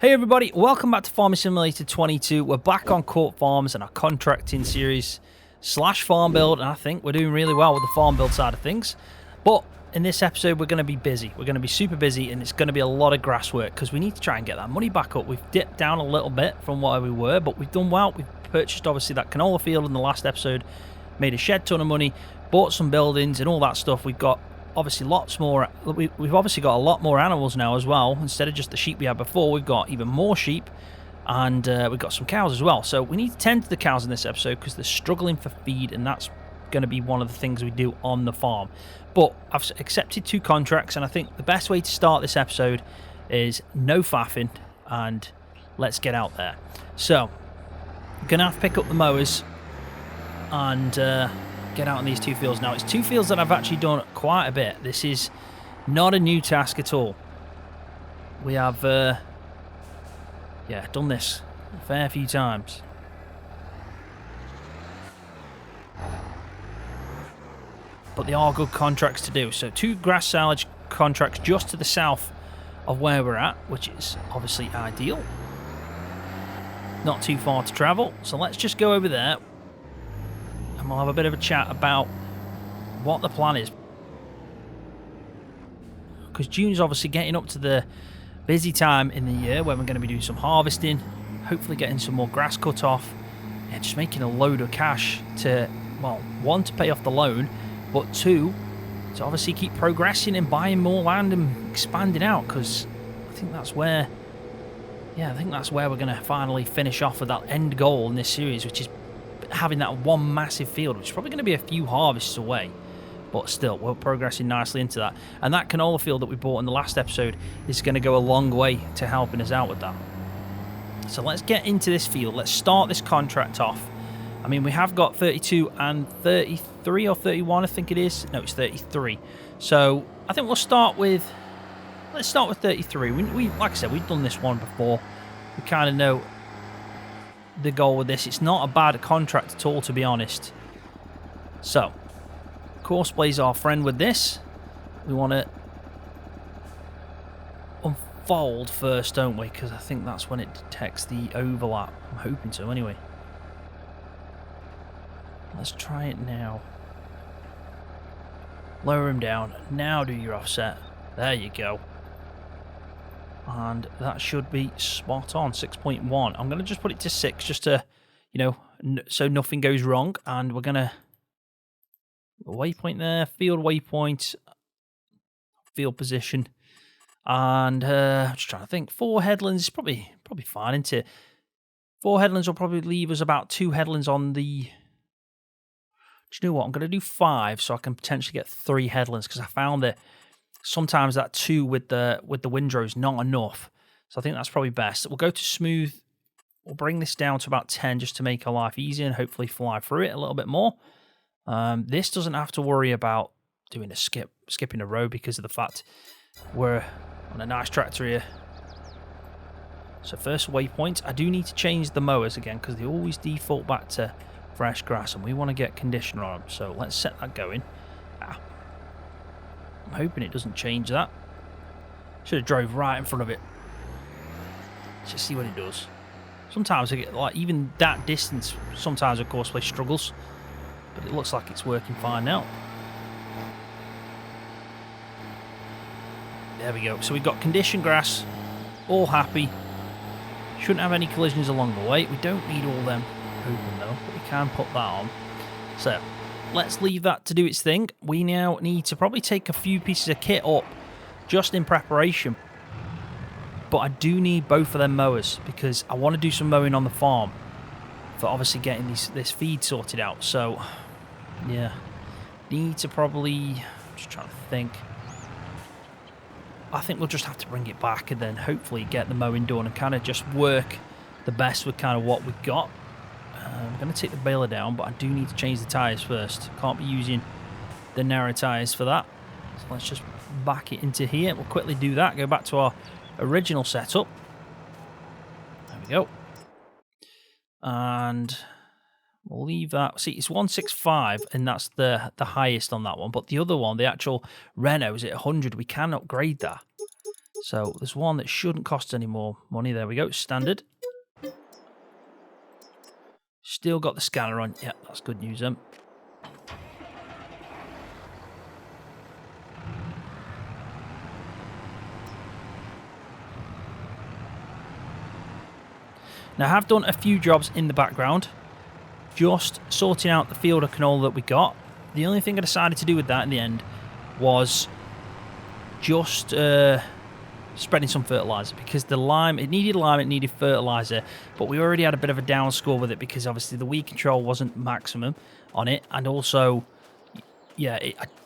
Hey everybody, welcome back to Farming Simulator 22. We're back on Court Farms and our contracting series slash farm build, and I think we're doing really well with the farm build side of things. But in this episode, we're going to be busy. We're going to be super busy, and it's going to be a lot of grass work because we need to try and get that money back up. We've dipped down a little bit from where we were, but we've done well. We've purchased, obviously, that canola field in the last episode, made a shed ton of money, bought some buildings and all that stuff. We've got obviously lots more. We've obviously got a lot more animals now as well. Instead of just the sheep we had before, we've got even more sheep, and we've got some cows as well. So we need to tend to the cows in this episode because they're struggling for feed, and that's going to be one of the things we do on the farm. But I've accepted 2 contracts, and I think the best way to start this episode is no faffing, and let's get out there. So I'm gonna have to pick up the mowers and get out in these 2 fields. Now, it's 2 fields that I've actually done quite a bit. This is not a new task at all. We have done this a fair few times. But they are good contracts to do. So 2 grass silage contracts just to the south of where we're at, which is obviously ideal. Not too far to travel. So let's just go over there and we'll have a bit of a chat about what the plan is. Because June's obviously getting up to the busy time in the year when we're going to be doing some harvesting, hopefully getting some more grass cut off, and just making a load of cash to, well, 1, to pay off the loan, but 2, to obviously keep progressing and buying more land and expanding out, because I think that's where, we're going to finally finish off with that end goal in this series, which is having that one massive field, which is probably going to be a few harvests away, but still, we're progressing nicely into that. And that canola field that we bought in the last episode is going to go a long way to helping us out with that. So let's get into this field. Let's start this contract off. I mean, we have got 32 and 33 or 31, I think it is. No, it's 33. So I think we'll start with, let's start with 33. We like I said, we've done this one before. We kind of know the goal with this. It's not a bad contract at all, to be honest. So Courseplay our friend with this. We want to unfold first, don't we? Because I think that's when it detects the overlap. I'm hoping so anyway. Let's try it now. Lower him down. Now do your offset. There you go. And that should be spot on, 6.1. I'm going to just put it to 6 just to, so nothing goes wrong. And we're going to, waypoint there, field waypoint, field position. And I'm just trying to think, 4 headlands is probably fine, isn't it? 4 headlands will probably leave us about 2 headlands on the, do you know what? I'm going to do 5 so I can potentially get 3 headlands, because I found that sometimes that 2 with the windrow is not enough. So I think that's probably best. We'll go to smooth. We'll bring this down to about 10 just to make our life easier and hopefully fly through it a little bit more. This doesn't have to worry about doing a skipping a row because of the fact we're on a nice tractor here. So first waypoint. I do need to change the mowers again because they always default back to fresh grass and we want to get conditioner on them. So let's set that going. I'm hoping it doesn't change that. Should have drove right in front of it. Let's just see what it does. Sometimes I get, like, even that distance, sometimes of course play struggles. But it looks like it's working fine now. There we go. So we've got conditioned grass. All happy. Shouldn't have any collisions along the way. We don't need all them open though. But we can put that on. So let's leave that to do its thing. We now need to probably take a few pieces of kit up just in preparation. But I do need both of them mowers because I want to do some mowing on the farm for obviously getting this feed sorted out. So, yeah, need to probably, I'm just trying to think. I think we'll just have to bring it back and then hopefully get the mowing done and kind of just work the best with kind of what we've got. I'm going to take the baler down, but I do need to change the tyres first. Can't be using the narrow tyres for that. So let's just back it into here. We'll quickly do that. Go back to our original setup. There we go. And we'll leave that. See, it's 165, and that's the highest on that one. But the other one, the actual Renault, is at 100. We can upgrade that. So there's one that shouldn't cost any more money. There we go, standard. Still got the scanner on. Yeah, that's good news then. Now I have done a few jobs in the background, just sorting out the field of canola that we got. The only thing I decided to do with that in the end was just spreading some fertilizer, because the lime, it needed fertilizer, but we already had a bit of a down score with it because obviously the weed control wasn't maximum on it, and also, yeah,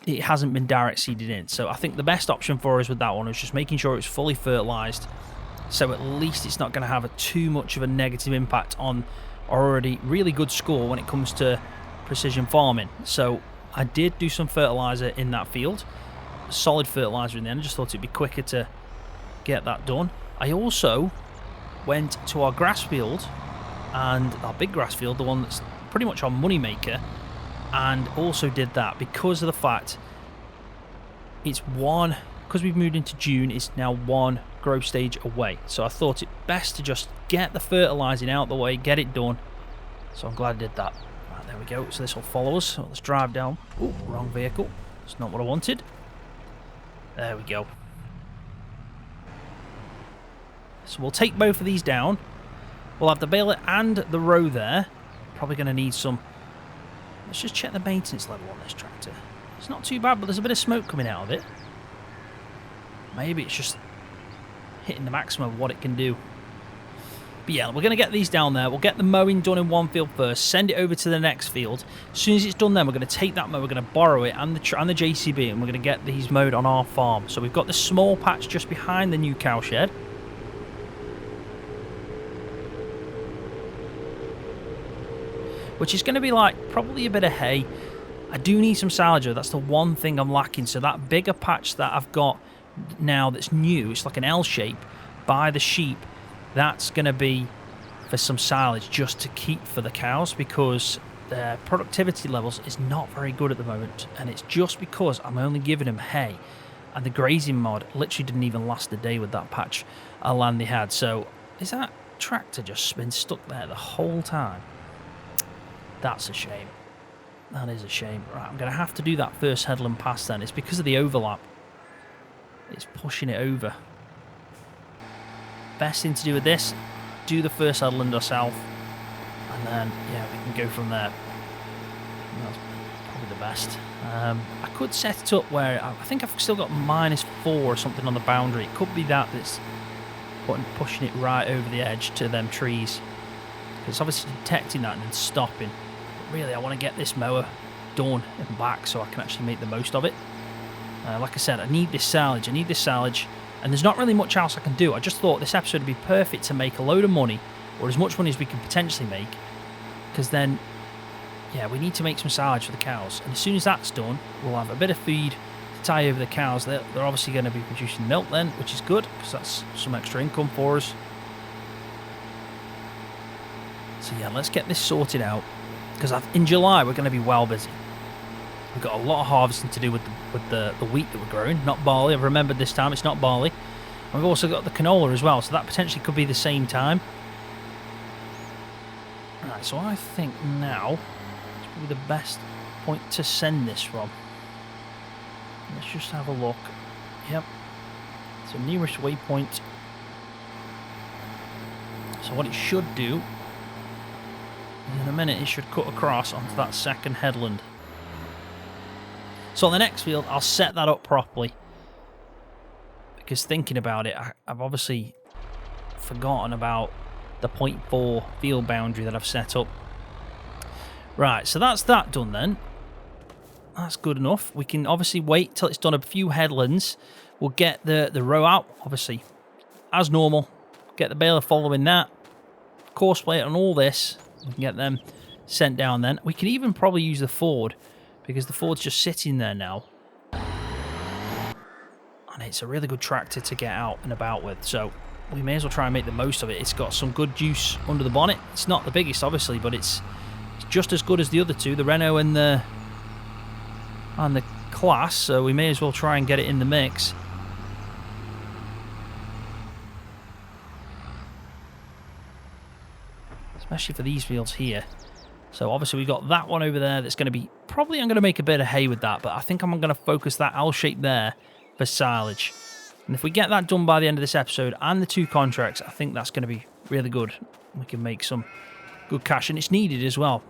it hasn't been direct seeded in. So I think the best option for us with that one is just making sure it's fully fertilized, so at least it's not going to have too much of a negative impact on our already really good score when it comes to precision farming. So I did do some fertilizer in that field, solid fertilizer in the end. I just thought it'd be quicker to get that done. I also went to our grass field, and our big grass field, the one that's pretty much our money maker, and also did that because of the fact because we've moved into June, it's now one growth stage away. So I thought it best to just get the fertilizing out the way, get it done. So I'm glad I did that. Right, there we go. So this will follow us. So let's drive down. Oh, wrong vehicle. It's not what I wanted. There we go. So we'll take both of these down. We'll have the baler and the row there. Probably going to need some... Let's just check the maintenance level on this tractor. It's not too bad, but there's a bit of smoke coming out of it. Maybe it's just hitting the maximum of what it can do. But yeah, we're going to get these down there. We'll get the mowing done in one field first, send it over to the next field. As soon as it's done then, we're going to take that mower, we're going to borrow it and the JCB, and we're going to get these mowed on our farm. So we've got this small patch just behind the new cow shed. Which is going to be like probably a bit of hay. I do need some silage, that's the one thing I'm lacking. So that bigger patch that I've got now that's new, it's like an L shape by the sheep, that's going to be for some silage just to keep for the cows, because their productivity levels is not very good at the moment, and it's just because I'm only giving them hay, and the grazing mod literally didn't even last a day with that patch of land they had. So is that tractor just been stuck there the whole time? That's a shame. That is a shame. Right, I'm going to have to do that first headland pass then. It's because of the overlap. It's pushing it over. Best thing to do with this, do the first headland ourselves, and then, yeah, we can go from there. And that's probably the best. I could set it up where, I think I've still got -4 or something on the boundary. It could be that's pushing it right over the edge to them trees. It's obviously detecting that and then stopping. But really, I want to get this mower done and back so I can actually make the most of it. Like I said, I need this silage. And there's not really much else I can do. I just thought this episode would be perfect to make a load of money, or as much money as we can potentially make, because then, yeah, we need to make some silage for the cows. And as soon as that's done, we'll have a bit of feed to tie over the cows. They're obviously going to be producing milk then, which is good, because that's some extra income for us. So yeah, let's get this sorted out, because in July we're going to be well busy. We've got a lot of harvesting to do with the wheat that we're growing, not barley. I've remembered this time it's not barley. And we've also got the canola as well, so that potentially could be the same time. Alright, so I think now it's probably the best point to send this from. Let's just have a look. Yep. So nearest waypoint. So what it should do, in a minute it should cut across onto that second headland. So on the next field, I'll set that up properly, because thinking about it, I've obviously forgotten about the 0.4 field boundary that I've set up. Right, so that's that done then. That's good enough. We can obviously wait till it's done a few headlands. We'll get the row out, obviously, as normal. Get the baler following that. Course plate on all this. We can get them sent down then. We can even probably use the Ford, because the Ford's just sitting there now. And it's a really good tractor to get out and about with. So we may as well try and make the most of it. It's got some good juice under the bonnet. It's not the biggest, obviously, but it's just as good as the other two, the Renault and the Class. So we may as well try and get it in the mix. especially for these fields here. So obviously we've got that one over there that's going to be, probably I'm going to make a bit of hay with that, but I think I'm going to focus that L shape there for silage. And if we get that done by the end of this episode and the 2 contracts, I think that's going to be really good. We can make some good cash, and it's needed as well.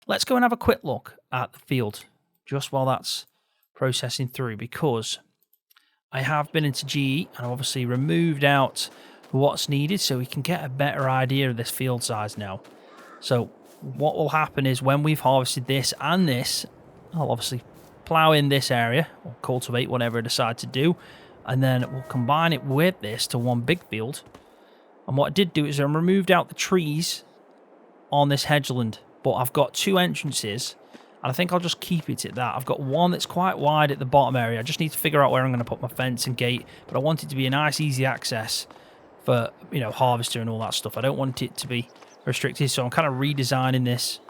Let's go and have a quick look at the field just while that's processing through, because I have been into GE and I've obviously removed out what's needed so we can get a better idea of this field size now. So what will happen is when we've harvested this and this, I'll obviously plough in this area or cultivate, whatever I decide to do, and then we'll combine it with this to one big field. And what I did do is I removed out the trees on this hedgeland, but I've got 2 entrances, and I think I'll just keep it at that. I've got one that's quite wide at the bottom area. I just need to figure out where I'm going to put my fence and gate, but I want it to be a nice easy access for, you know, harvester and all that stuff. I don't want it to be restricted, so I'm kind of redesigning this.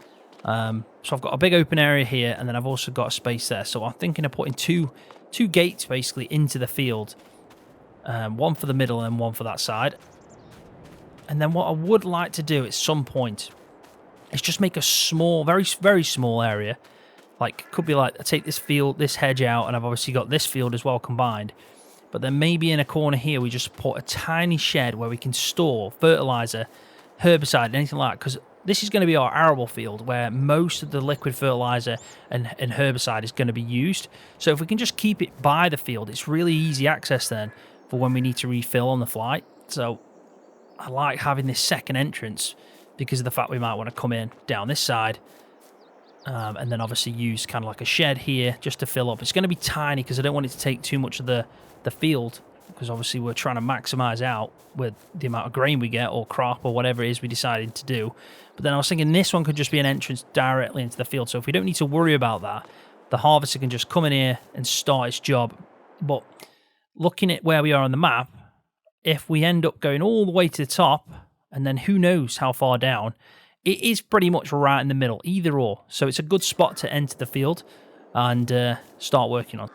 So I've got a big open area here, and then I've also got a space there. So I'm thinking of putting two gates basically into the field, one for the middle and one for that side. And then what I would like to do at some point is just make a small, very, very small area. Like, could be like, I take this field, this hedge out, and I've obviously got this field as well combined. But then maybe in a corner here, we just put a tiny shed where we can store fertilizer, herbicide, anything like that. Because this is going to be our arable field where most of the liquid fertilizer and herbicide is going to be used. So if we can just keep it by the field, it's really easy access then for when we need to refill on the fly. So I like having this second entrance because of the fact we might want to come in down this side. And then obviously use kind of like a shed here just to fill up. It's going to be tiny because I don't want it to take too much of the field, because obviously we're trying to maximize out with the amount of grain we get or crop or whatever it is we decided to do. But then I was thinking this one could just be an entrance directly into the field. So if we don't need to worry about that, the harvester can just come in here and start its job. But looking at where we are on the map, if we end up going all the way to the top, and then who knows how far down, it is pretty much right in the middle, either or. So it's a good spot to enter the field and start working on.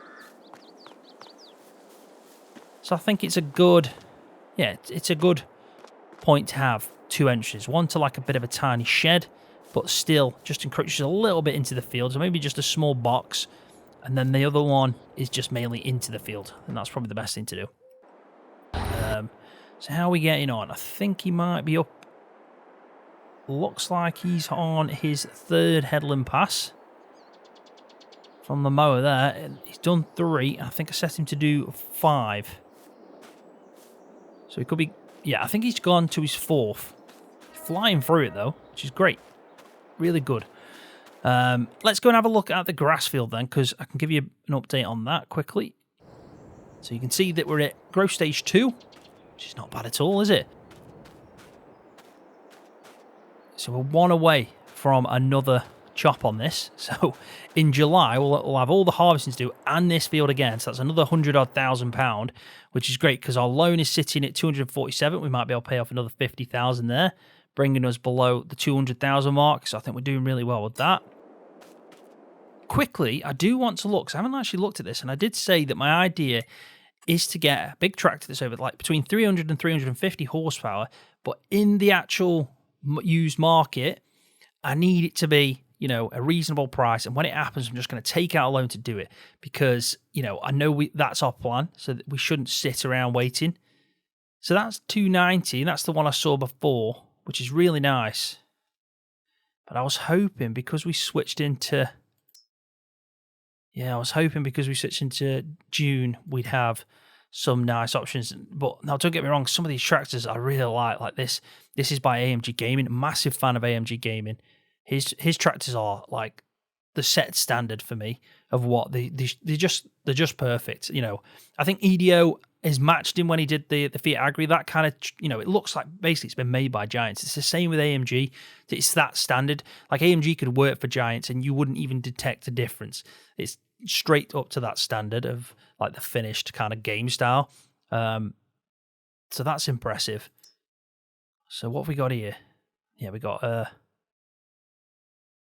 So I think it's a good, it's a good point to have 2 entrances. One to like a bit of a tiny shed, but still just encroaches a little bit into the field. So maybe just a small box. And then the other one is just mainly into the field. And that's probably the best thing to do. So how are we getting on? I think he might be up. Looks like he's on his 3rd headland pass from the mower there. He's done 3. I think I set him to do 5. So he could be, I think he's gone to his 4th. Flying through it though, which is great. Really good. Let's go and have a look at the grass field then, because I can give you an update on that quickly. So you can see that we're at growth stage 2, which is not bad at all, is it? So we're 1 away from another chop on this. So in July, we'll have all the harvesting to do and this field again. So that's another £100,000, which is great because our loan is sitting at 247. We might be able to pay off another 50,000 there, bringing us below the 200,000 mark. So I think we're doing really well with that. Quickly, I do want to look, because I haven't actually looked at this, and I did say that my idea is to get a big tractor that's over like between 300 and 350 horsepower, but in the actual used market, I need it to be, a reasonable price. And when it happens, I'm just going to take out a loan to do it because, I know that's our plan, so that we shouldn't sit around waiting. So that's 290, and that's the one I saw before, which is really nice. But I was hoping because we switched into June, we'd have some nice options. But now, don't get me wrong, some of these tractors I really like this. This is by AMG Gaming. Massive fan of AMG Gaming. His tractors are like the set standard for me of what they're just perfect. I think EDO is matched him when he did the Fiat Agri. That kind of, it looks like basically it's been made by Giants. It's the same with AMG. It's that standard. Like AMG could work for Giants and you wouldn't even detect the difference. It's straight up to that standard of like the finished kind of game style. So that's impressive. So what have we got here? Yeah, we got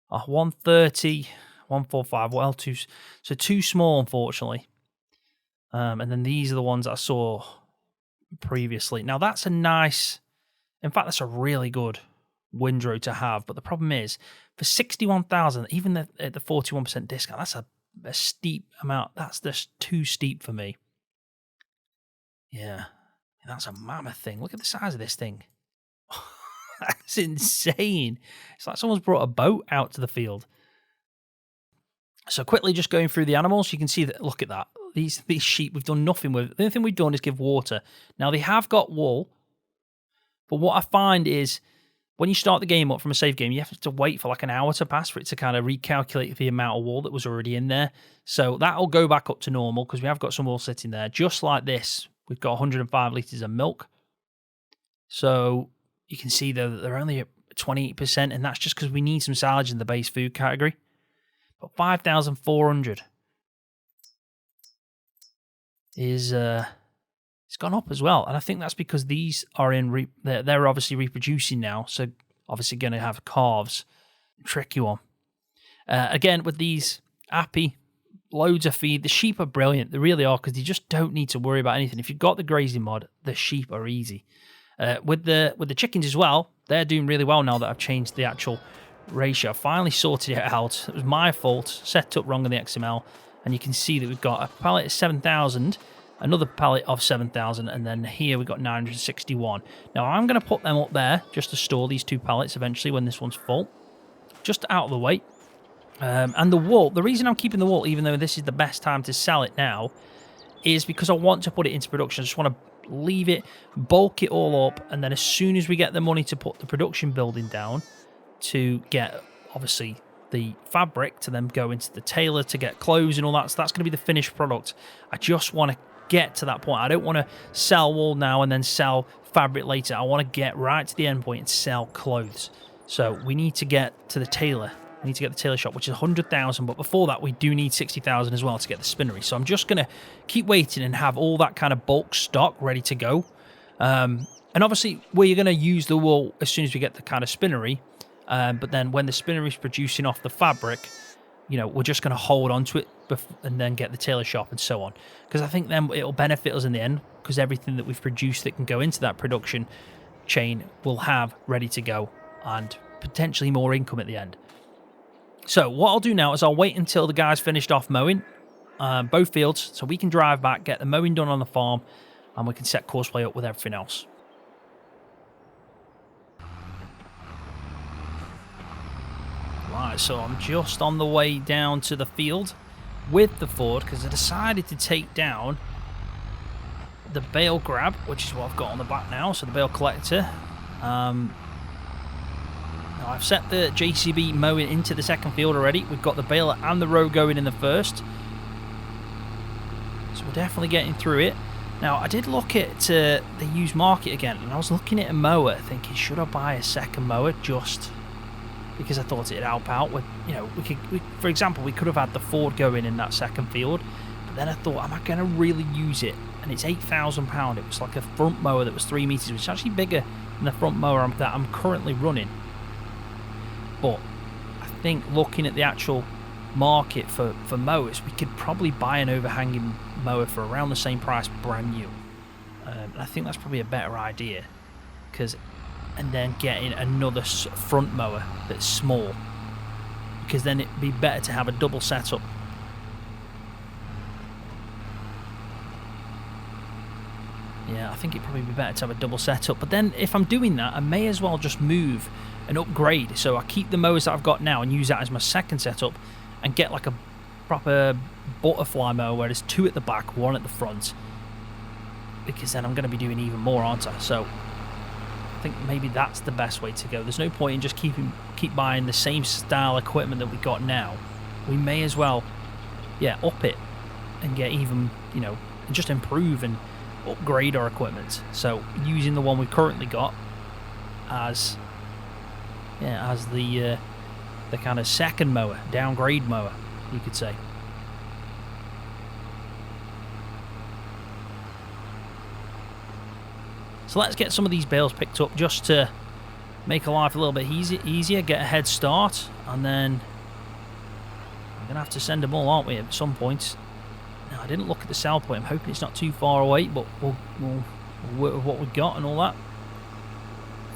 130, 145. Well, too small, unfortunately. And then these are the ones I saw previously. Now that's a nice In fact, that's a really good windrow to have. But the problem is, for 61,000, even at the 41% discount, that's a steep amount. That's just too steep for me. Yeah, that's a mammoth thing. Look at the size of this thing. That's insane. It's like someone's brought a boat out to the field. So quickly just going through the animals, you can see that, look at that. These sheep we've done nothing with. The only thing we've done is give water. Now they have got wool, but what I find is when you start the game up from a save game, you have to wait for like an hour to pass for it to kind of recalculate the amount of wool that was already in there. So that'll go back up to normal because we have got some wool sitting there. Just like this, we've got 105 litres of milk. So you can see though that they're only at 28%, and that's just because we need some silage in the base food category. But 5,400 is it's gone up as well, and I think that's because these are in they're obviously reproducing now, so obviously going to have calves. Tricky one. Again with these Appy, loads of feed. The sheep are brilliant, they really are, because you just don't need to worry about anything. If you've got the grazing mod, the sheep are easy. With the chickens as well, they're doing really well now that I've changed the actual ratio. I finally sorted it out. It was my fault, set up wrong in the XML, and you can see that we've got a pallet of 7,000, another pallet of 7,000, and then here we've got 961. Now I'm going to put them up there just to store these two pallets eventually when this one's full, just out of the way. And the wool, the reason I'm keeping the wool, even though this is the best time to sell it now, is because I want to put it into production. I just want to leave it, bulk it all up, and then as soon as we get the money to put the production building down, to get obviously the fabric to then go into the tailor to get clothes and all that, so that's going to be the finished product. I just want to get to that point. I don't want to sell wool now and then sell fabric later. I want to get right to the end point and sell clothes. So we need to get to the tailor. We need to get the tailor shop, which is 100,000, but before that we do need 60,000 as well to get the spinnery. So I'm just going to keep waiting and have all that kind of bulk stock ready to go. And obviously we're going to use the wool as soon as we get the kind of spinnery. But then when the spinnery is producing off the fabric, you know, we're just going to hold on to it and then get the tailor shop and so on. Because I think then it'll benefit us in the end, because everything that we've produced that can go into that production chain we'll have ready to go and potentially more income at the end. So what I'll do now is I'll wait until the guys finished off mowing both fields so we can drive back, get the mowing done on the farm, and we can set Courseplay up with everything else. Right, so I'm just on the way down to the field with the Ford because I decided to take down the bale grab, which is what I've got on the back now, so the bale collector. Now I've set the JCB mowing into the second field already. We've got the baler and the row going in the first. So we're definitely getting through it. Now, I did look at the used market again, and I was looking at a mower thinking, should I buy a second mower just because I thought it'd help out with, you know, for example, we could have had the Ford going in that second field, but then I thought, am I going to really use it? And it's £8,000. It was like a front mower that was 3 meters, which is actually bigger than the front mower that I'm currently running. But I think looking at the actual market for mowers, we could probably buy an overhanging mower for around the same price, brand new. And I think that's probably a better idea, and then getting another front mower that's small, because then it'd be better to have a double setup. Yeah, I think it'd probably be better to have a double setup, but then if I'm doing that, I may as well just move and upgrade, so I keep the mowers that I've got now and use that as my second setup and get like a proper butterfly mower where there's two at the back, one at the front, because then I'm going to be doing even more, aren't I? So I think maybe that's the best way to go. There's no point in just keep buying the same style equipment that we got now. We may as well, yeah, up it and get even, you know, and just improve and upgrade our equipment. So using the one we've currently got as the kind of second mower, downgrade mower, you could say. So let's get some of these bales picked up just to make life a little bit easier, get a head start, and then we're going to have to send them all, aren't we, at some point. Now, I didn't look at the sell point. I'm hoping it's not too far away, but we'll work with what we've got and all that.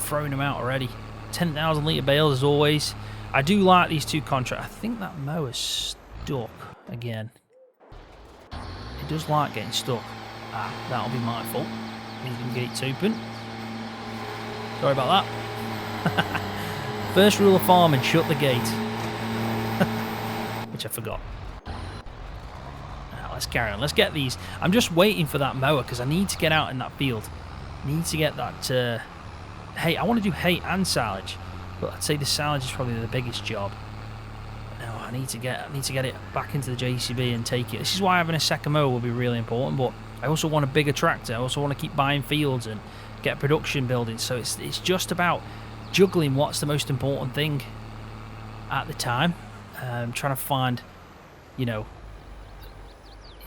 throwing them out already. 10,000 litre bales as always. I do like these two contracts. I think that mower's stuck again. It does like getting stuck. Ah, that'll be my fault. Leaving gates open. Sorry about that. First rule of farming, shut the gate. Which I forgot. Now, let's carry on. Let's get these. I'm just waiting for that mower because I need to get out in that field. Need to get that hay. I want to do hay and silage, but I'd say the silage is probably the biggest job. No, I need to get it back into the JCB and take it. This is why having a second mower will be really important, but I also want a bigger tractor. I also want to keep buying fields and get production building. So it's just about juggling what's the most important thing at the time. Trying to find, you know,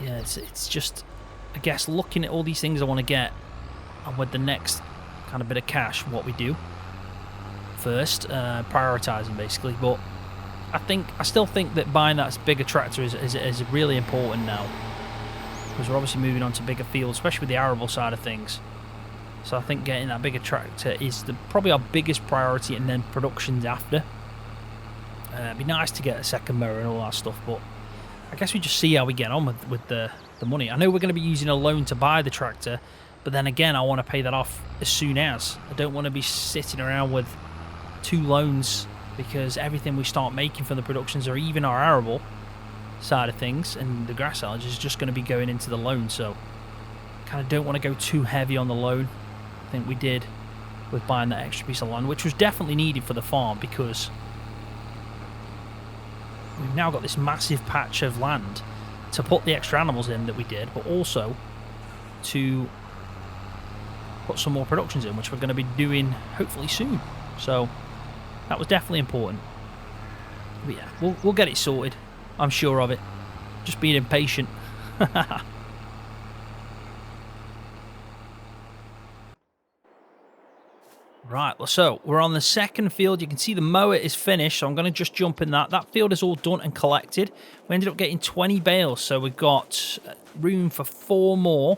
yeah, it's just, I guess, looking at all these things I want to get, and with the next kind of bit of cash, what we do first, prioritising basically. But I still think that buying that bigger tractor is really important now, because we're obviously moving on to bigger fields, especially with the arable side of things. So I think getting that bigger tractor is probably our biggest priority, and then production's after. It'd be nice to get a second mower and all that stuff, but I guess we just see how we get on with the money. I know we're going to be using a loan to buy the tractor, but then again, I want to pay that off as soon as. I don't want to be sitting around with 2 loans, because everything we start making from the productions, or even our arable side of things and the grass silage, is just going to be going into the loan. So kind of don't want to go too heavy on the loan. I think we did with buying that extra piece of land, which was definitely needed for the farm, because we've now got this massive patch of land to put the extra animals in that we did, but also to put some more productions in, which we're going to be doing hopefully soon. So that was definitely important. But yeah, we'll get it sorted. I'm sure of it. Just being impatient. Right, so we're on the second field. You can see the mower is finished, so I'm going to just jump in that. That field is all done and collected. We ended up getting 20 bales, so we've got room for 4 more.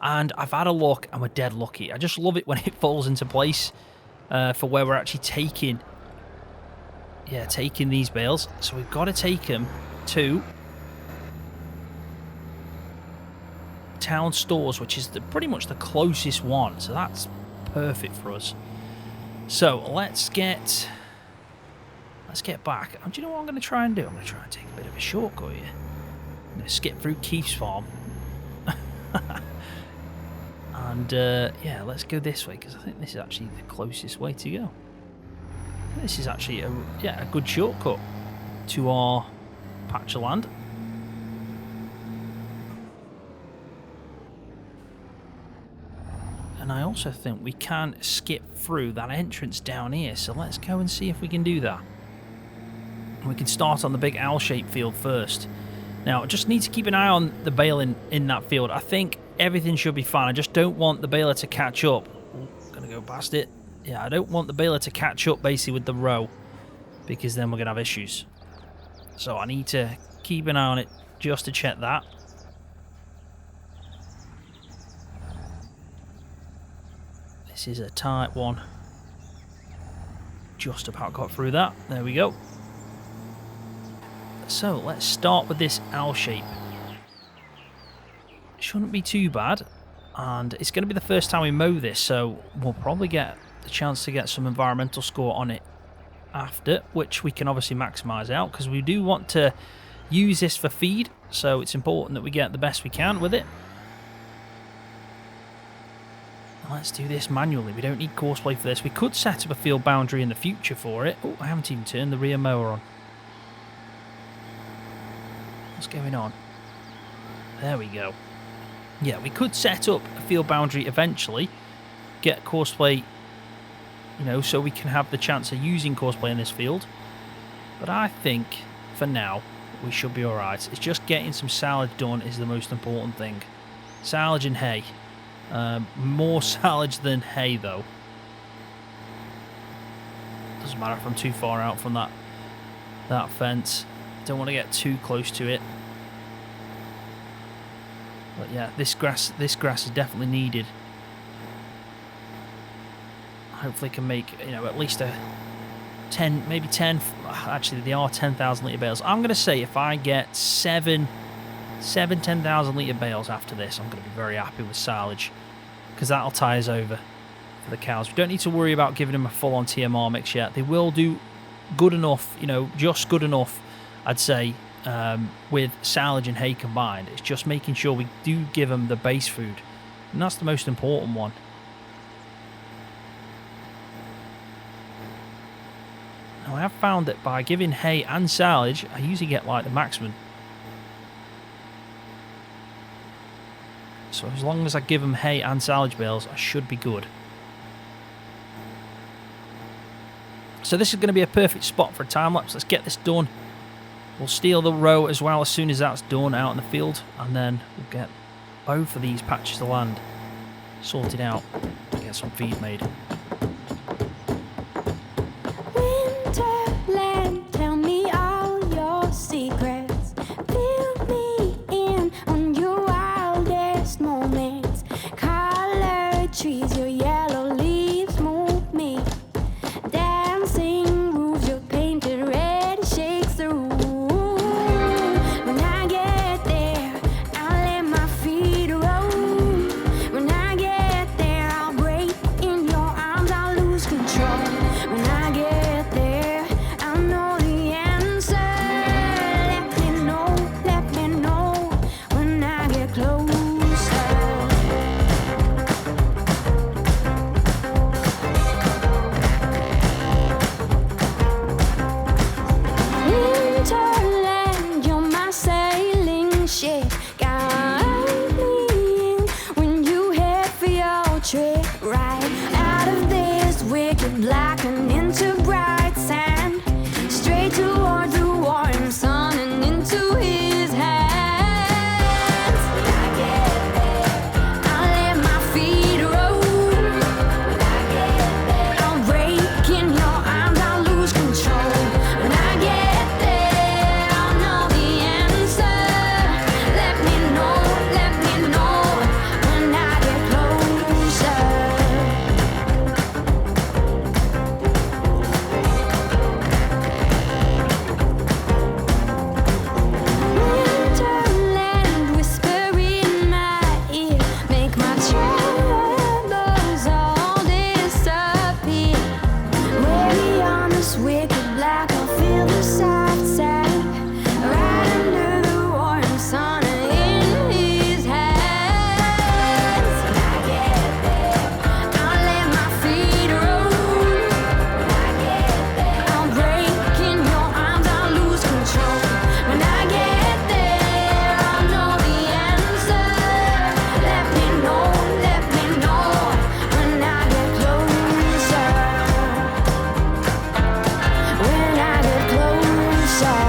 And I've had a look, and we're dead lucky. I just love it when it falls into place for where we're actually taking these bales. So we've got to take them to town stores, which is pretty much the closest one. So that's perfect for us. So let's get back. Do you know what I'm going to try and do? I'm going to try and take a bit of a shortcut here. I'm going to skip through Keith's farm. And yeah, let's go this way, because I think this is actually the closest way to go. This is actually a good shortcut to our patch of land. And I also think we can skip through that entrance down here, so let's go and see if we can do that. We can start on the big L-shaped field first. Now, I just need to keep an eye on the bale in that field. I think everything should be fine. I just don't want the baler to catch up. Gonna go past it. Yeah, I don't want the baler to catch up basically with the row, because then we're gonna have issues. So I need to keep an eye on it just to check that. This is a tight one. Just about got through that. There we go. So let's start with this L shape. Shouldn't be too bad, and it's going to be the first time we mow this, so we'll probably get the chance to get some environmental score on it after, which we can obviously maximise out, because we do want to use this for feed, so it's important that we get the best we can with it. Let's do this manually. We don't need courseplay for this. We could set up a field boundary in the future for it. Oh, I haven't even turned the rear mower on. What's going on? There we go. Yeah, we could set up a field boundary eventually, get courseplay, you know, so we can have the chance of using courseplay in this field. But I think, for now, we should be alright. It's just getting some silage done is the most important thing. Silage and hay. More silage than hay, though. Doesn't matter if I'm too far out from that fence. Don't want to get too close to it. But yeah, this grass is definitely needed. Hopefully can make, you know, at least a 10, maybe 10, actually they are 10,000 litre bales. I'm going to say if I get seven 10,000 litre bales after this, I'm going to be very happy with silage, because that'll tie us over for the cows. We don't need to worry about giving them a full-on TMR mix yet. They will do good enough, you know, just good enough, I'd say, with silage and hay combined. It's just making sure we do give them the base food, and that's the most important one. Now, I have found that by giving hay and silage, I usually get like the maximum. So as long as I give them hay and silage bales, I should be good. So this is going to be a perfect spot for a time lapse. Let's get this done. We'll steal the row as well as soon as that's done out in the field, and then we'll get both of these patches of land sorted out to get some feed made. Winterland, tell me all your secrets. Fill me in on your wildest moments. Colored trees, your yellow leaves move me. Dancing roofs, your painted red shakes the room. When I get there, I'll let my feet roam. When I get there, I'll break in your arms, I'll lose control. When I get there, I'll know the answer. Let me know when I get closer. Winterland, you're my sailing ship. Guide me in when you head for your trip. Right out of this wicked black and into bright sand. Straight toward the warm sun and into his hands. When I get there, I'll let my feet roll. When I get there, I'll break in your arms, I'll lose control. When I get there, I'll know the answer. Let me know when I get closer. Winterland, whisper in my ear, make my troubles all disappear. Way on this wicked black, I'll feel the soft sand. Right under the warm sun in his hands. When I get there, I'll let my feet roll. When I get there, I'll break in your arms, I'll lose control. When I get there, I'll know the answer. Let me know when I get closer. When I get closer.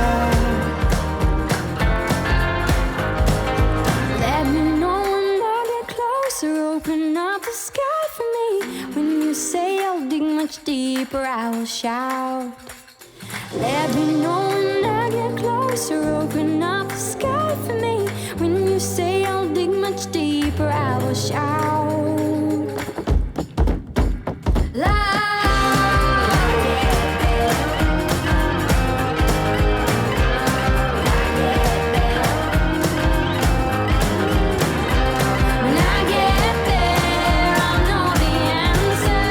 Let me know when I get closer. Open up the sky for me. When you say I'll dig much deeper, I will shout. Let me know when I get closer. Open up the sky for me. When you say I'll dig much deeper, I will shout. When I get there, I'll know the answer.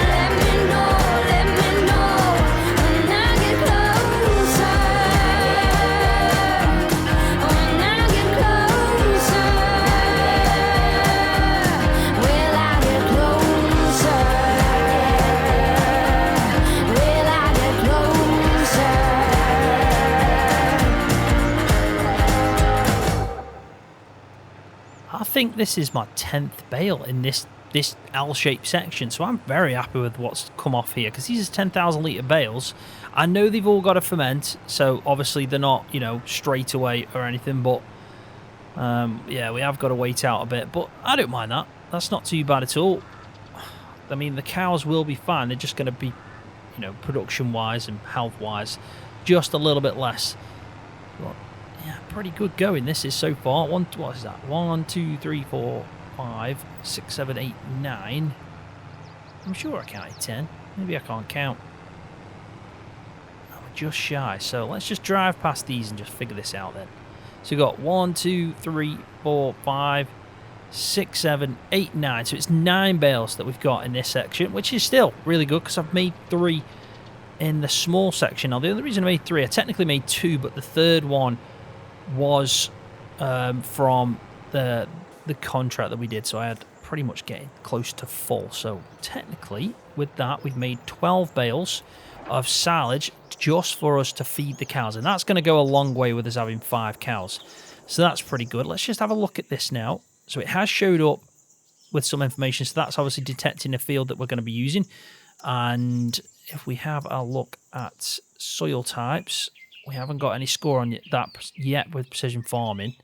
Let me know when I get closer. When I get closer, will I get closer? Will I get closer? I think this is my 10th bale in this L-shaped section, so I'm very happy with what's come off here, because these are 10,000 litre bales. I know they've all got to ferment, so obviously they're not, you know, straight away or anything, but yeah, we have got to wait out a bit, but I don't mind that. That's not too bad at all. I mean, the cows will be fine. They're just going to be, you know, production-wise and health-wise, just a little bit less. But yeah, pretty good going this is so far. What is that? 1, 2, 3, 4, 5, 6, 7, 8, 9. I'm sure I counted 10. Maybe I can't count. I'm just shy. So let's just drive past these and just figure this out then. So we've got 1, 2, 3, 4, 5, 6, 7, 8, 9. So it's 9 bales that we've got in this section, which is still really good because I've made 3 in the small section. Now, the only reason I made 3, I technically made 2, but the third one was from the contract that we did. So I had pretty much getting close to full. So technically, with that, we've made 12 bales of silage just for us to feed the cows. And that's going to go a long way with us having 5 cows. So that's pretty good. Let's just have a look at this now. So it has showed up with some information. So that's obviously detecting the field that we're going to be using. And if we have a look at soil types, we haven't got any score on that yet with precision farming.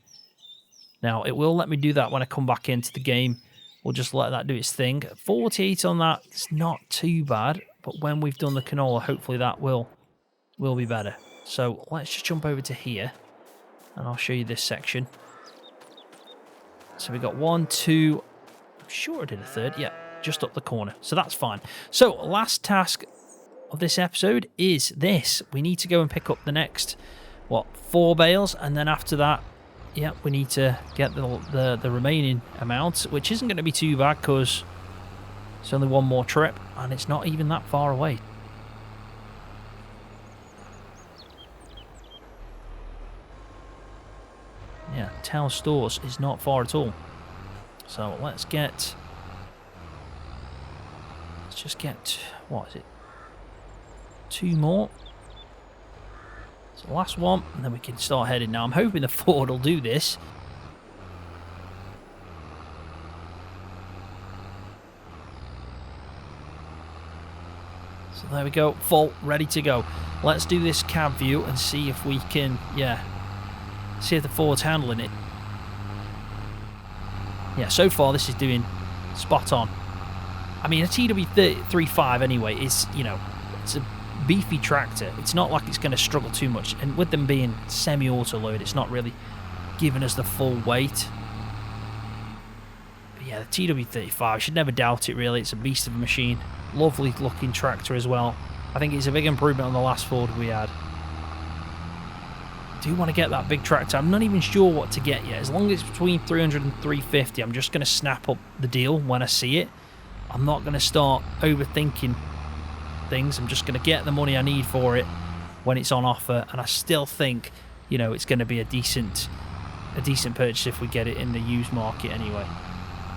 Now, it will let me do that when I come back into the game. We'll just let that do its thing. 48 on that, it's not too bad. But when we've done the canola, hopefully that will be better. So let's just jump over to here. And I'll show you this section. So we got 1, 2, I'm sure I did a third. Yeah, just up the corner. So that's fine. So last task of this episode is this. We need to go and pick up the next, 4 bales. And then after that, yeah, we need to get the remaining amount, which isn't going to be too bad because it's only one more trip and it's not even that far away. Yeah, town stores is not far at all. So let's just get, what is it? 2 more. So last one, and then we can start heading. Now I'm hoping the Ford will do this. So there we go, full, ready to go. Let's do this cab view and see if we can, see if the Ford's handling it. Yeah, so far this is doing spot on. I mean, a TW35 anyway is, it's a beefy tractor. It's not like it's going to struggle too much. And with them being semi-auto load, it's not really giving us the full weight. But yeah, the TW35, I should never doubt it really. It's a beast of a machine. Lovely looking tractor as well. I think it's a big improvement on the last Ford we had. I do want to get that big tractor. I'm not even sure what to get yet. As long as it's between 300 and 350, I'm just going to snap up the deal when I see it. I'm not going to start overthinking things. I'm just going to get the money I need for it when it's on offer, and I still think, it's going to be a decent purchase if we get it in the used market anyway.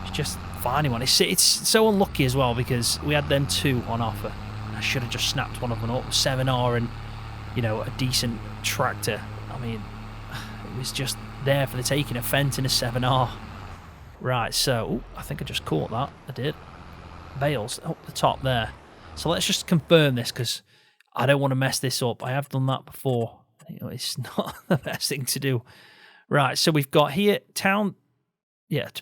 It's just finding one. It's so unlucky as well because we had them 2 on offer. I should have just snapped one of them up. 7R and a decent tractor. I mean, it was just there for the taking. A Fendt and a 7R. Right, so I think I just caught that. I did. Bales up the top there. So let's just confirm this because I don't want to mess this up. I have done that before. It's not the best thing to do. Right, so we've got here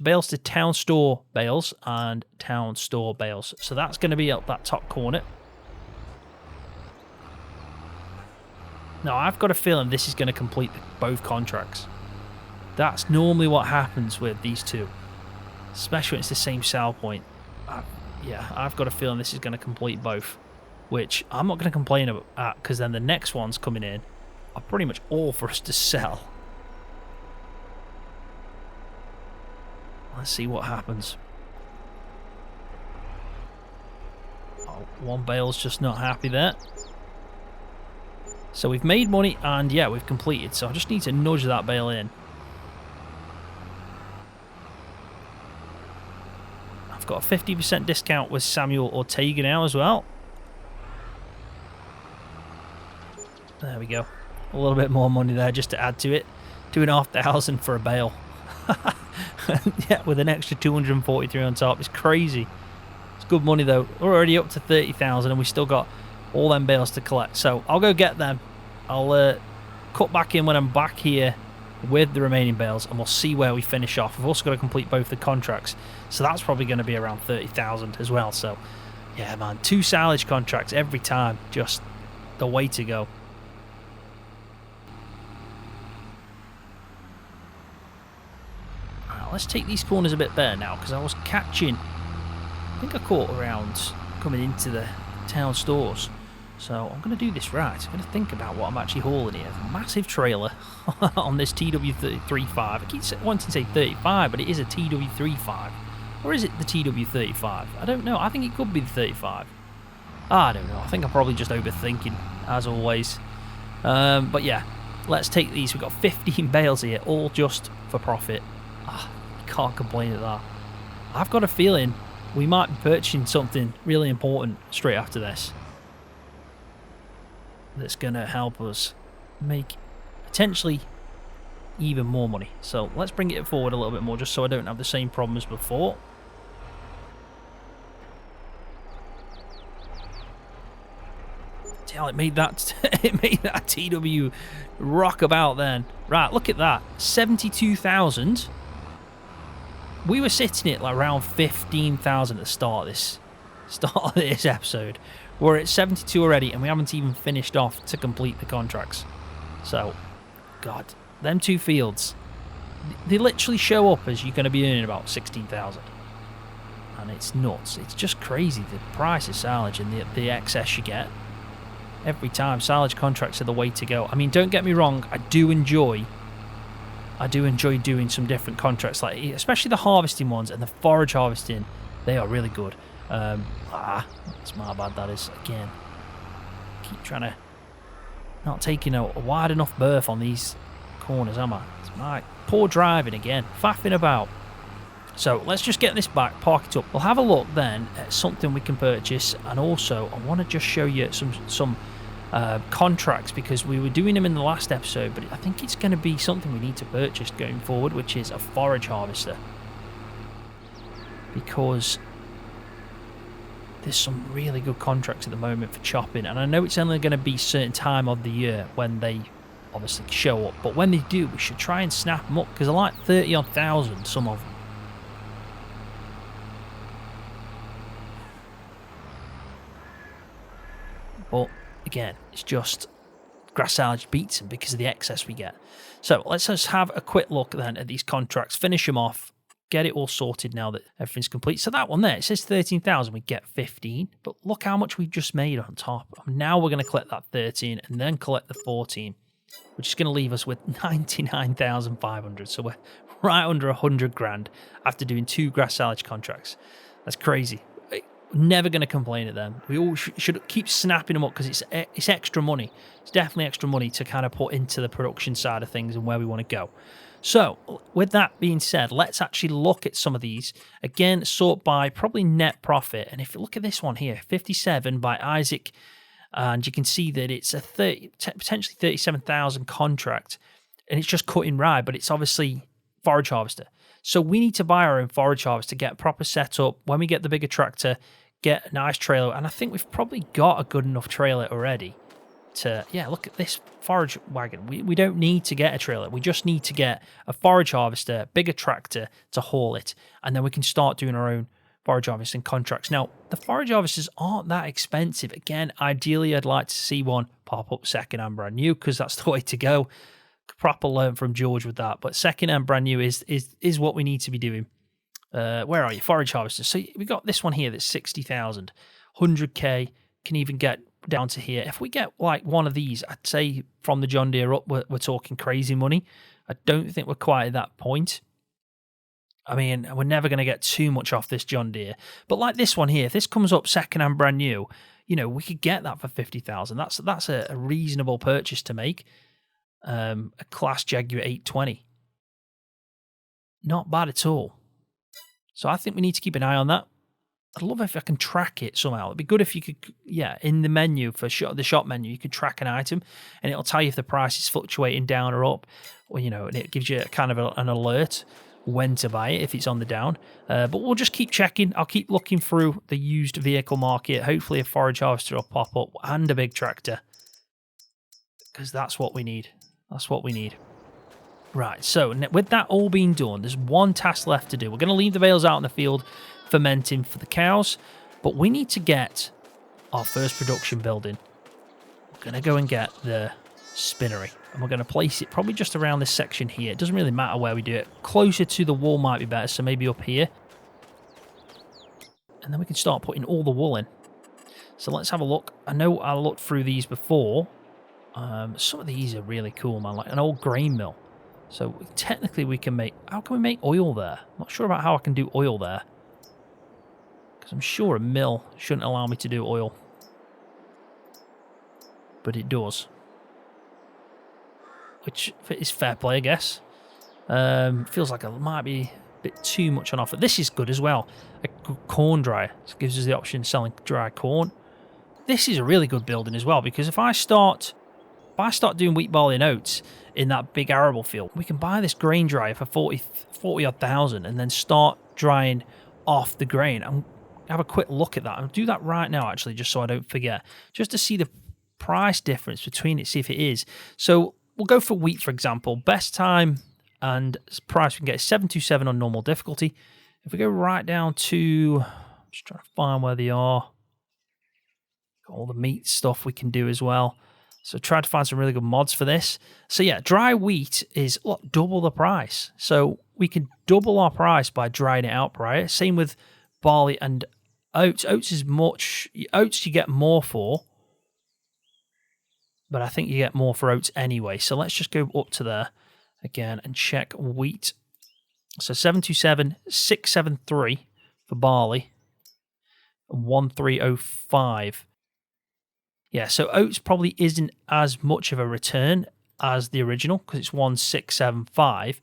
bales to town store bales and town store bales. So that's going to be up that top corner. Now, I've got a feeling this is going to complete both contracts. That's normally what happens with these two, especially when it's the same sell point. I've got a feeling this is going to complete both, which I'm not going to complain about because then the next ones coming in are pretty much all for us to sell. Let's see what happens. Oh, one bale's just not happy there. So we've made money and we've completed. So I just need to nudge that bale in. I've got a 50% discount with Samuel Ortega now as well. There we go. A little bit more money there just to add to it. 2,500 for a bale. With an extra 243 on top. It's crazy. It's good money though. We're already up to 30,000 and we still got all them bales to collect. So I'll go get them. I'll cut back in when I'm back here with the remaining bales and we'll see where we finish off. We've also got to complete both the contracts. So that's probably going to be around 30,000 as well. So yeah, man, 2 silage contracts every time. Just the way to go. Let's take these corners a bit better now because I was catching, I think I caught around coming into the town stores. So I'm going to do this right. I'm going to think about what I'm actually hauling here. Massive trailer on this TW35. I keep wanting to say 35, but it is a TW35. Or is it the TW35? I don't know. I think it could be the 35. I don't know. I think I'm probably just overthinking, as always. But yeah, let's take these. We've got 15 bales here, all just for profit. Can't complain at that. I've got a feeling we might be purchasing something really important straight after this. That's going to help us make potentially even more money. So let's bring it forward a little bit more just so I don't have the same problem as before. Hell, it made that TW rock about then. Right, look at that. 72,000. We were sitting at like around 15,000 at the start of this episode. We're at 72 already, and we haven't even finished off to complete the contracts. So, God, them two fields, they literally show up as you're going to be earning about 16,000. And it's nuts. It's just crazy, the price of silage and the excess you get. Every time, silage contracts are the way to go. I mean, don't get me wrong, I do enjoy doing some different contracts, like especially the harvesting ones and the forage harvesting. They are really good. It's my bad, that is. Again, keep trying to not taking a wide enough berth on these corners, am I? It's my poor driving again, faffing about. So let's just get this back, park it up. We'll have a look then at something we can purchase, and also I want to just show you some contracts, because we were doing them in the last episode, but I think it's going to be something we need to purchase going forward, which is a forage harvester, because there's some really good contracts at the moment for chopping, and I know it's only going to be a certain time of the year when they obviously show up, but when they do, we should try and snap them up, because they're like 30-odd thousand, some of them. But again, it's just grass silage beats them because of the excess we get. So let's just have a quick look then at these contracts, finish them off, get it all sorted now that everything's complete. So that one there, it says 13,000, we get 15, but look how much we've just made on top. Now we're going to collect that 13 and then collect the 14, which is going to leave us with 99,500. So we're right under 100 grand after doing 2 grass silage contracts. That's crazy. Never going to complain at them. We all should keep snapping them up, because it's extra money. It's definitely extra money to kind of put into the production side of things and where we want to go. So with that being said, let's actually look at some of these. Again, sort by probably net profit. And if you look at this one here, 57 by Isaac, and you can see that it's a potentially 37,000 contract, and it's just cutting rye, but it's obviously forage harvester. So we need to buy our own forage harvester, get proper setup. When we get the bigger tractor, get a nice trailer. And I think we've probably got a good enough trailer already to, yeah, look at this forage wagon. We don't need to get a trailer. We just need to get a forage harvester, bigger tractor to haul it. And then we can start doing our own forage harvesting contracts. Now, the forage harvesters aren't that expensive. Again, ideally, I'd like to see one pop up second and brand new, because that's the way to go. Proper learn from George with that, but second and brand new is what we need to be doing. Where are you? Forage harvesters. So we got this one here that's 60,000, 100k, can even get down to here. If we get like one of these, I'd say from the John Deere up, we're talking crazy money. I don't think we're quite at that point. I mean, we're never going to get too much off this John Deere, but like this one here, if this comes up second and brand new, you know, we could get that for 50,000. That's a reasonable purchase to make. A Class Jaguar 820. Not bad at all. So I think we need to keep an eye on that. I'd love if I can track it somehow. It'd be good if you could, yeah, in the menu for the shop menu, you could track an item, and it'll tell you if the price is fluctuating down or up, or, you know, and it gives you kind of an alert when to buy it if it's on the down. But we'll just keep checking. I'll keep looking through the used vehicle market. Hopefully a forage harvester will pop up and a big tractor, because that's what we need. That's what we need. Right, so with that all being done, there's one task left to do. We're going to leave the bales out in the field fermenting for the cows, but we need to get our first production building. We're going to go and get the spinnery, and we're going to place it probably just around this section here. It doesn't really matter where we do it. Closer to the wall might be better, so maybe up here. And then we can start putting all the wool in. So let's have a look. I know I looked through these before. Some of these are really cool, man. Like an old grain mill. So technically we can make... How can we make oil there? I'm not sure about how I can do oil there. Because I'm sure a mill shouldn't allow me to do oil. But it does. Which is fair play, I guess. Feels like it might be a bit too much on offer. This is good as well. A corn dryer. This gives us the option of selling dry corn. This is a really good building as well, because if I start doing wheat, barley and oats in that big arable field, we can buy this grain dryer for 40 odd thousand and then start drying off the grain. I'm have a quick look at that. I'll do that right now, actually, just so I don't forget, just to see the price difference between it, see if it is. So we'll go for wheat, for example. Best time and price we can get is 727 on normal difficulty. If we go right down to, I'm just trying to find where they are. Got all the meat stuff we can do as well. So try to find some really good mods for this. So yeah, dry wheat is double the price. So we can double our price by drying it out prior. Same with barley and oats. Oats you get more for. But I think you get more for oats anyway. So let's just go up to there again and check wheat. So 727, 673 for barley, and 1305. Yeah, so oats probably isn't as much of a return as the original because it's 1675,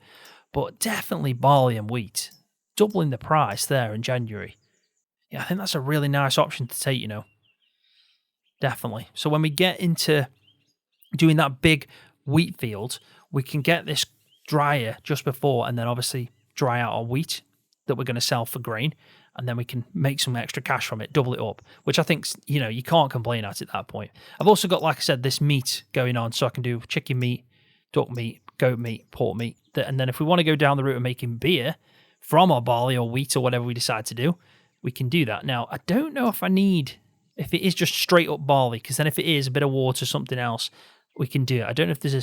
but definitely barley and wheat, doubling the price there in January. Yeah, I think that's a really nice option to take, you know. Definitely. So when we get into doing that big wheat field, we can get this dryer just before and then obviously dry out our wheat that we're going to sell for grain, and then we can make some extra cash from it, double it up, which I think, you know, you can't complain at that point. I've also got, like I said, this meat going on, so I can do chicken meat, duck meat, goat meat, pork meat, and then if we want to go down the route of making beer from our barley or wheat or whatever we decide to do, we can do that. Now, I don't know if it is just straight up barley, because then if it is a bit of water, something else, we can do it. I don't know if there's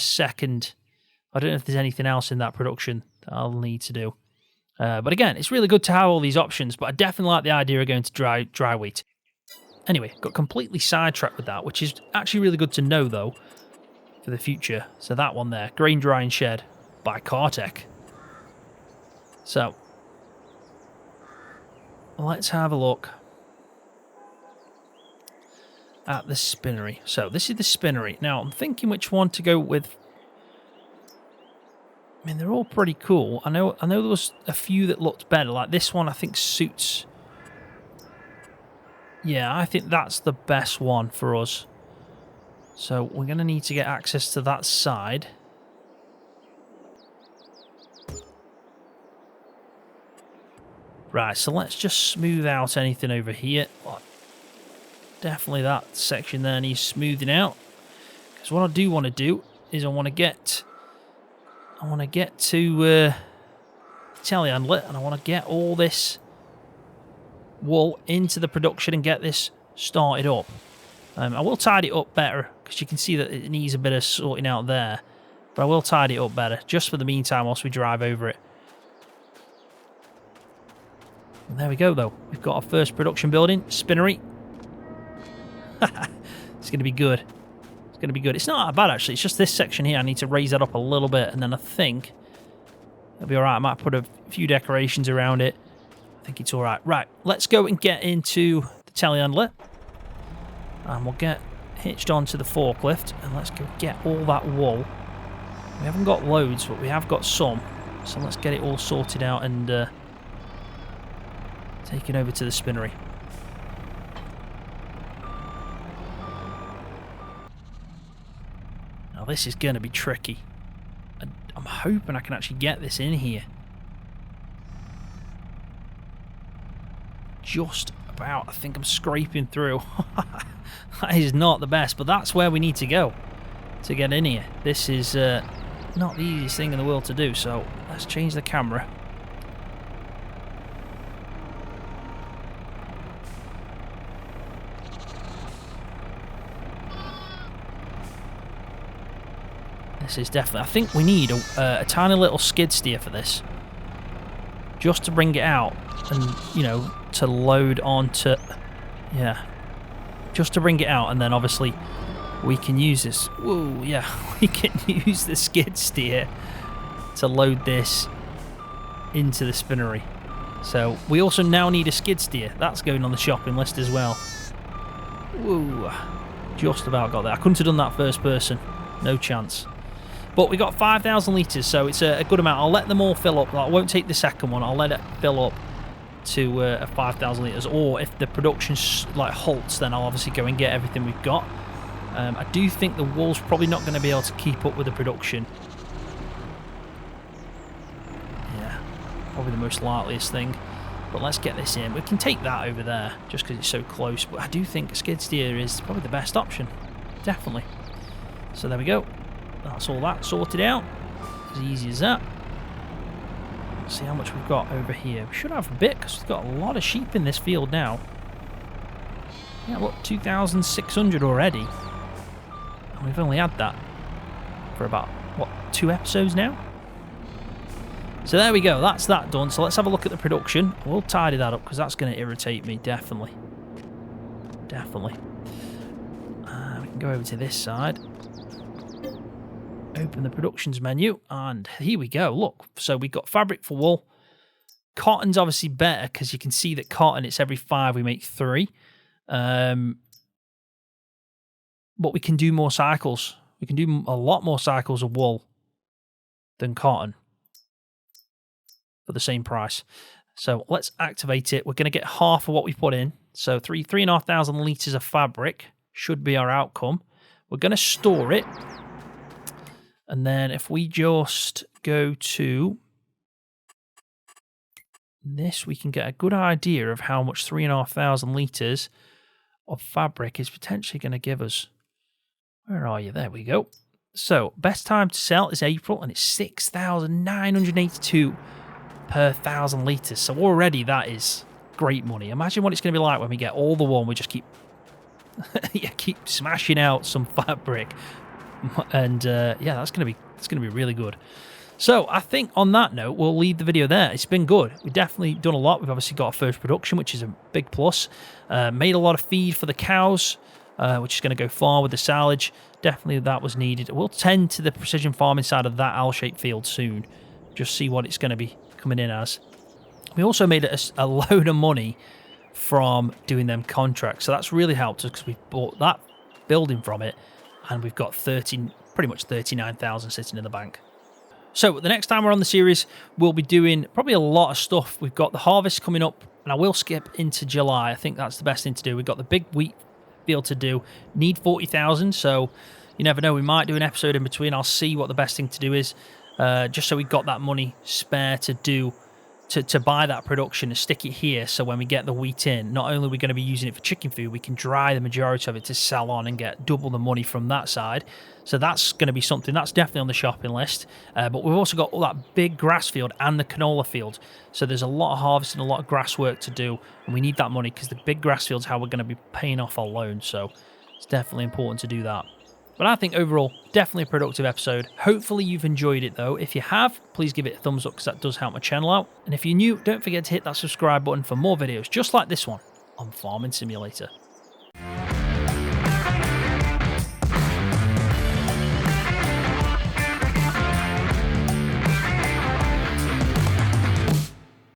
anything else in that production that I'll need to do. But again, it's really good to have all these options, but I definitely like the idea of going to dry wheat. Anyway, got completely sidetracked with that, which is actually really good to know, though, for the future. So that one there, grain drying shed by Cartech. So, let's have a look at the spinnery. So this is the spinnery. Now, I'm thinking which one to go with. I mean, they're all pretty cool. I know there was a few that looked better. Like this one, I think suits. Yeah, I think that's the best one for us. So we're going to need to get access to that side. Right, so let's just smooth out anything over here. Definitely that section there needs smoothing out. Because what I do want to do is I want to get to the telehandler, and I want to get all this wool into the production and get this started up. I will tidy it up better, because you can see that it needs a bit of sorting out there. But I will tidy it up better, just for the meantime, whilst we drive over it. And there we go, though. We've got our first production building, spinnery. It's going to be good. It's going to be good. It's not that bad, actually. It's just this section here. I need to raise that up a little bit, and then I think it'll be all right. I might put a few decorations around it. I think it's all right. Right, let's go and get into the telehandler. And we'll get hitched onto the forklift, and let's go get all that wool. We haven't got loads, but we have got some. So let's get it all sorted out and take it over to the spinnery. Now this is going to be tricky. I'm hoping I can actually get this in here. Just about. I think I'm scraping through. That is not the best, but that's where we need to go to get in here. This is not the easiest thing in the world to do, so let's change the camera. This is definitely... I think we need a tiny little skid steer for this. Just to bring it out and, you know, to load onto... Yeah. just to bring it out, and then obviously we can use this. Whoa, yeah, we can use the skid steer to load this into the spinnery. So we also now need a skid steer. That's going on the shopping list as well. Whoa, just about got there. I couldn't have done that first person. No chance. But we got 5,000 litres, so it's a good amount. I'll let them all fill up. I won't take the second one. I'll let it fill up to 5,000 litres. Or if the production like halts, then I'll obviously go and get everything we've got. I do think the wool's probably not going to be able to keep up with the production. Yeah, probably the most likeliest thing. But let's get this in. We can take that over there just because it's so close. But I do think a skid steer is probably the best option. Definitely. So there we go. That's all that sorted out. As easy as that. Let's see how much we've got over here. We should have a bit because we've got a lot of sheep in this field now. Yeah, look, 2,600 already. And we've only had that for about, what, 2 episodes now? So there we go. That's that done. So let's have a look at the production. We'll tidy that up because that's going to irritate me, definitely. Definitely. We can go over to this side. Open the productions menu, and here we go. Look, so we've got fabric for wool. Cotton's obviously better because you can see that cotton, it's every 5 we make 3. But we can do more cycles. We can do a lot more cycles of wool than cotton for the same price. So let's activate it. We're going to get half of what we put in. So 3,500 litres of fabric should be our outcome. We're going to store it. And then if we just go to this, we can get a good idea of how much 3,500 litres of fabric is potentially going to give us. Where are you? There we go. So best time to sell is April, and it's 6,982 per 1,000 litres. So already that is great money. Imagine what it's going to be like when we get all the wool and we just keep keep smashing out some fabric. And yeah, that's gonna be really good. So I think on that note, we'll leave the video there. It's been good. We've definitely done a lot. We've obviously got our first production, which is a big plus. Made a lot of feed for the cows, which is going to go far with the silage. Definitely that was needed. We'll tend to the precision farming side of that L-shaped field soon. Just see what it's going to be coming in as. We also made a load of money from doing them contracts. So that's really helped us because we bought that building from it. And we've got pretty much 39,000 sitting in the bank. So the next time we're on the series, we'll be doing probably a lot of stuff. We've got the harvest coming up, and I will skip into July. I think that's the best thing to do. We've got the big wheat field to do. Need 40,000, so you never know. We might do an episode in between. I'll see what the best thing to do is, just so we've got that money spare to do. To buy that production and stick it here, so when we get the wheat in, not only are we going to be using it for chicken food, we can dry the majority of it to sell on and get double the money from that side. So that's going to be something that's definitely on the shopping list. But we've also got all that big grass field and the canola field. So there's a lot of harvesting, a lot of grass work to do, and we need that money because the big grass field's how we're going to be paying off our loan. So it's definitely important to do that. But I think overall, definitely a productive episode. Hopefully you've enjoyed it though. If you have, please give it a thumbs up because that does help my channel out. And if you're new, don't forget to hit that subscribe button for more videos just like this one on Farming Simulator.